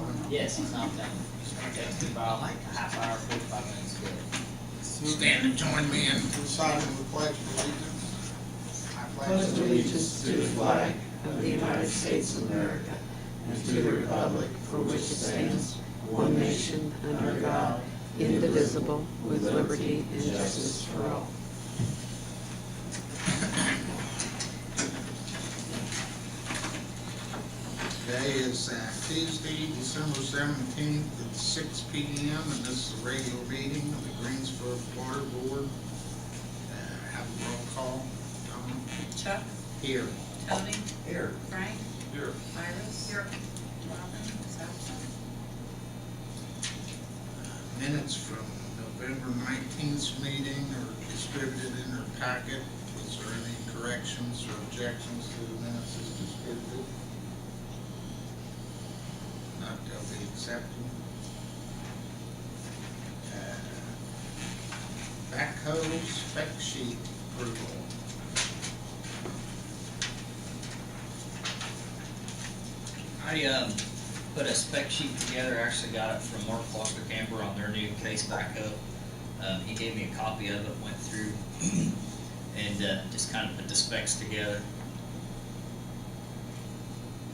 coming? Yes, he's not coming. It's gonna take me about a half hour, 45 minutes to get it. Stand and join me in reciting the Pledge of Allegiance. I Pledge allegiance to the flag of the United States of America and to the republic for which it stands, one nation, under God, indivisible, with liberty and justice for all. Today is Tuesday, December 17th at 6 p.m. and this is a regular meeting of the Greensburg Water Board. Have a roll call. Tom? Chuck? Here. Tony? Here. Frank? Here. Iris? Here. Robin? Is absent. Minutes from November 19th meeting are distributed in their packet. Was there any corrections or objections to the minutes as distributed? Not, they'll be accepted. Backhoe Spec sheet approval. I put a spec sheet together, actually got it from Mark Foster Camper on their new case backhoe. He gave me a copy of it, went through and just kind of put the specs together.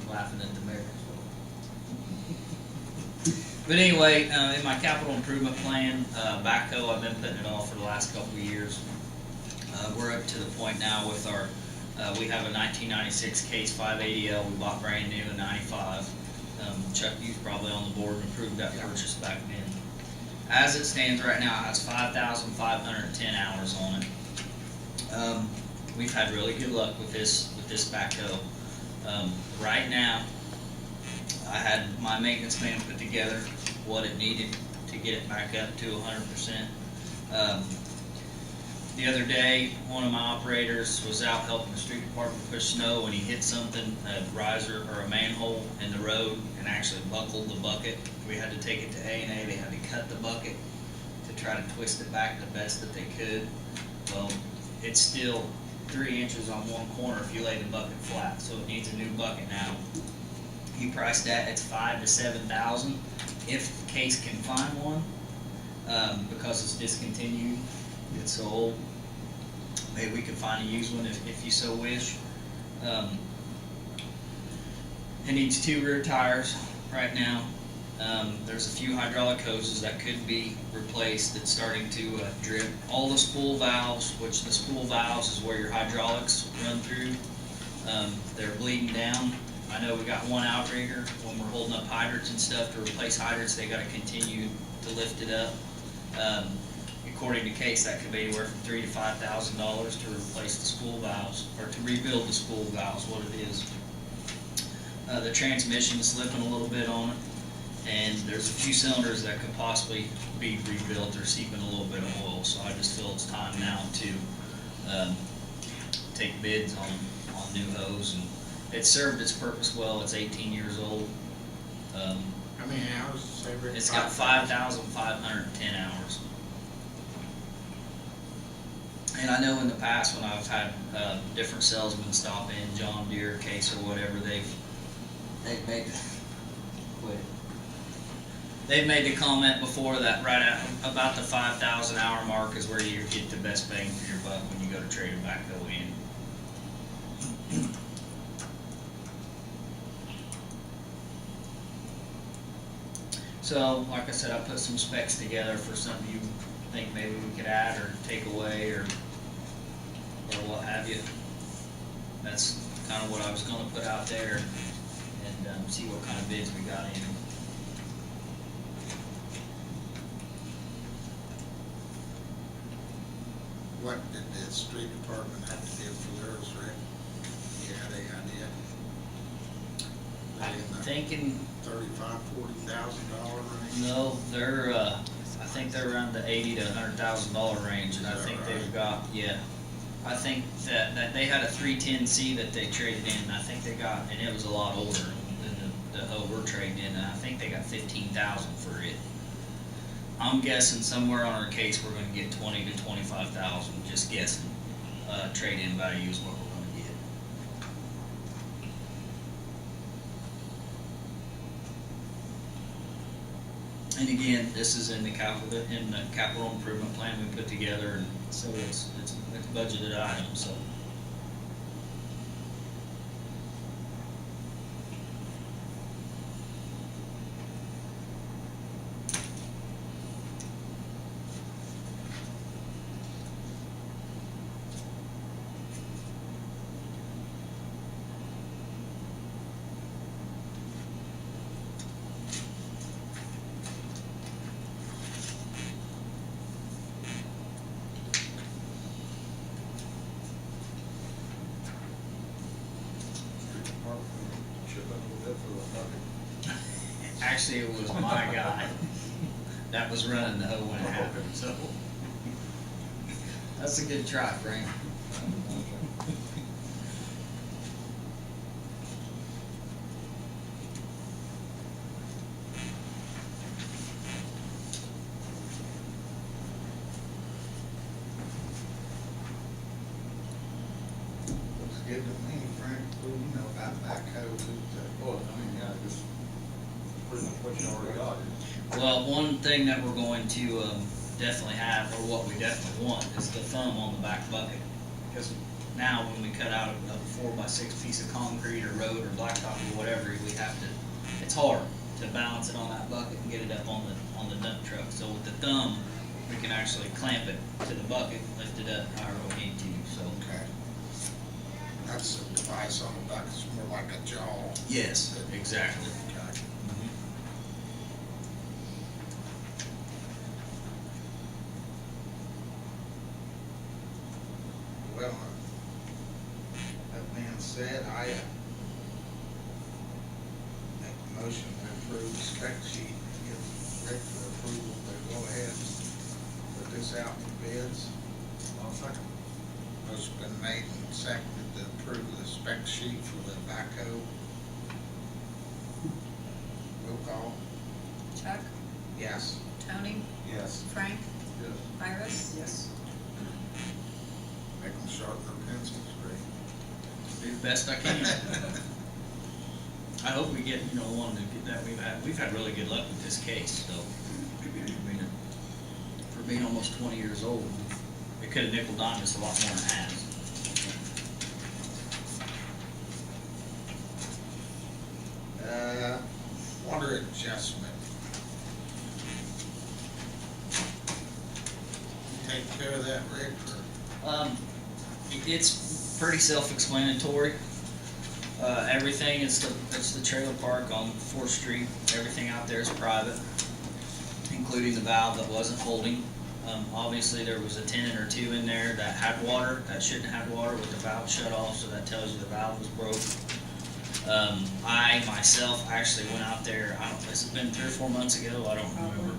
I'm laughing at the mayor. But anyway, in my capital improvement plan, backhoe, I've been putting it off for the last couple of years. We're up to the point now with our, we have a 1996 Case 580L we bought brand new in 95. Chuck, you was probably on the board and approved that purchase back then. As it stands right now, it has 5,510 hours on it. We've had really good luck with this backhoe. Right now, I had my maintenance man put together what it needed to get it back up to 100%. The other day, one of my operators was out helping the street department push snow and he hit something, a riser or a manhole in the road, and actually buckled the bucket. We had to take it to A&A. They had to cut the bucket to try to twist it back the best that they could. Well, it's still 3 inches on one corner if you lay the bucket flat, so it needs a new bucket now. He priced that at $5,000 to $7,000 if the case can find one, because it's discontinued. It's so old. Maybe we can find a used one if you so wish. It needs 2 rear tires right now. There's a few hydraulic hoses that could be replaced that's starting to drip. All the spool valves, which the spool valves is where your hydraulics run through, they're bleeding down. I know we got one outrigger when we're holding up hydrants and stuff to replace hydrants. They got to continue to lift it up. According to Case, that could be anywhere from $3,000 to $5,000 to replace the spool valves, or to rebuild the spool valves, what it is. The transmission is slipping a little bit on it, and there's a few cylinders that could possibly be rebuilt or seeping a little bit of oil, so I just feel it's time now to take bids on new hose. And it's served its purpose well. It's 18 years old. How many hours? Say Rick? It's got 5,510 hours. And I know in the past when I've had different salesmen stop in, John Deere, Case, or whatever, they've made they've made the comment before that right at about the 5,000 hour mark is where you get the best bang for your buck when you go to trade a backhoe in. So, like I said, I put some specs together for something you think maybe we could add or take away or what have you. That's kind of what I was going to put out there and see what kind of bids we got in. What did the street department have to give for theirs, Rick? Yeah, they idea. I'm thinking $35,000 to $40,000 range. no, they're I think they're around the $80,000 to $100,000 range, and I think they've got I think that they had a 310C that they traded in, and I think they got, and it was a lot older than the hoe we're trading in, and I think they got $15,000 for it. I'm guessing somewhere on our case we're going to get $20,000 to $25,000, just guessing. Trade-in value is what we're going to get. And again, this is in the capital improvement plan we put together, and so it's a budgeted item, so. Actually, it was my guy that was running the hoe when it happened, so. That's a good try, Frank. Looks good to me, Frank. Well, you know about backhoe, Well, I mean, yeah, just pretty much what you already got. Well, one thing that we're going to definitely have, or what we definitely want, is the thumb on the back bucket. Because now when we cut out a 4x6 piece of concrete or road or blacktop or whatever, we have to, it's hard to balance it on that bucket and get it up on the dump truck. So with the thumb, we can actually clamp it to the bucket, lift it up however we need to, so. okay. That's a device on the back, it's more like a jaw. Yes, exactly. Okay. Well, that being said, I make a motion to approve the spec sheet, give Rick for approval to go ahead and put this out for bids. I'll second. Motion been made and seconded to approve the spec sheet for the backhoe. Roll call. Chuck, Yes. Tony, Yes. Frank, Yes. Iris. Yes. Make them sharpen their pencils, Rick. Do the best I can. I hope we get, one to get that. We've had really good luck with this case, so. I mean, for being almost 20 years old, it could have nickel-dimed us a lot more than it has. Water adjustment. You take care of that, Rick, or? It's pretty self-explanatory. Everything, it's the trailer park on 4th Street. Everything out there is private, including the valve that wasn't holding. Obviously, there was a tenant or two in there that had water, that shouldn't have water with the valve shut off, so that tells you the valve was broke. I myself actually went out there, it's been 3 or 4 months ago, I don't remember.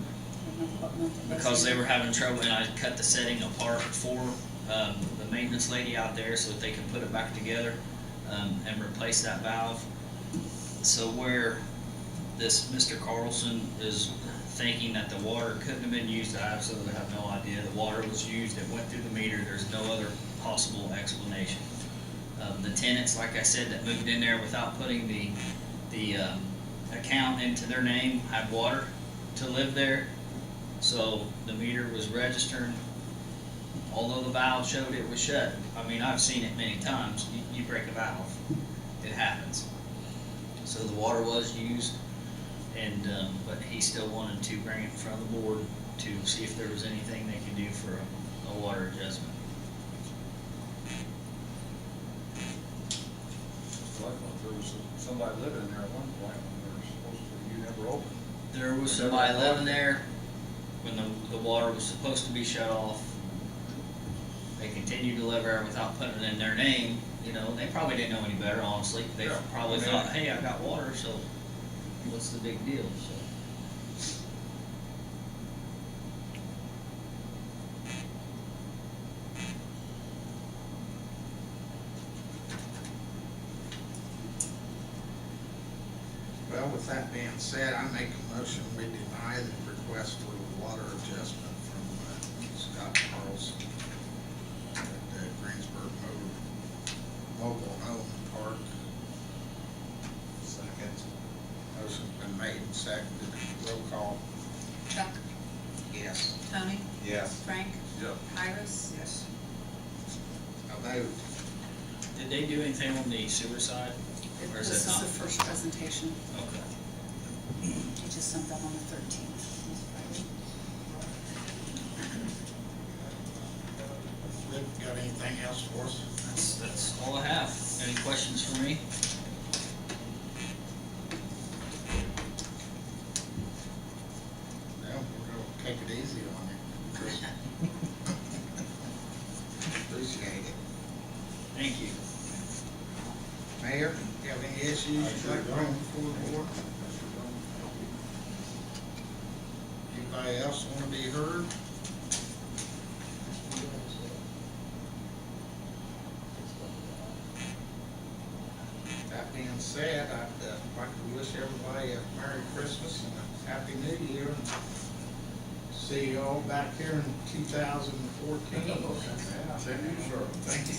Because they were having trouble, and I cut the setting apart for the maintenance lady out there so that they could put it back together and replace that valve. So where this Mr. Carlson is thinking that the water couldn't have been used, I absolutely have no idea. The water was used, it went through the meter, there's no other possible explanation. The tenants, like I said, that moved in there without putting the account into their name had water to live there. So the meter was registering, although the valve showed it was shut. I mean, I've seen it many times. You break a valve, it happens. So the water was used, and but he still wanted to bring it in front of the board to see if there was anything they could do for a water adjustment. So I thought there was somebody living in there at one point when they were supposed to, you never opened. There was somebody living there when the water was supposed to be shut off. They continued to live there without putting it in their name. They probably didn't know any better, honestly. They Yeah. probably thought, hey, I got water, so what's the big deal? So. Well, with that being said, I make a motion, we deny the request for the water adjustment from Scott Carlson at Greensburg Mobile Home Park. Second. Motion's been made and seconded. Roll call. Chuck, Yes. Tony, Yes. Frank, Yep. Iris. Yes. I moved. Did they do anything on the sewer side? Or is This it is not? the first presentation. Okay. He just sent that on the 13th. Rick, got anything else for us? That's all I have. Any questions for me? No, we're gonna take it easy on you. Appreciate it. Thank you. Mayor, you have any issues you'd like to bring before the board? Anybody else want to be heard? That being said, I'd like to wish everybody a Merry Christmas and a Happy New Year. And see you all back here in 2014. Same to you, sir. Thank you.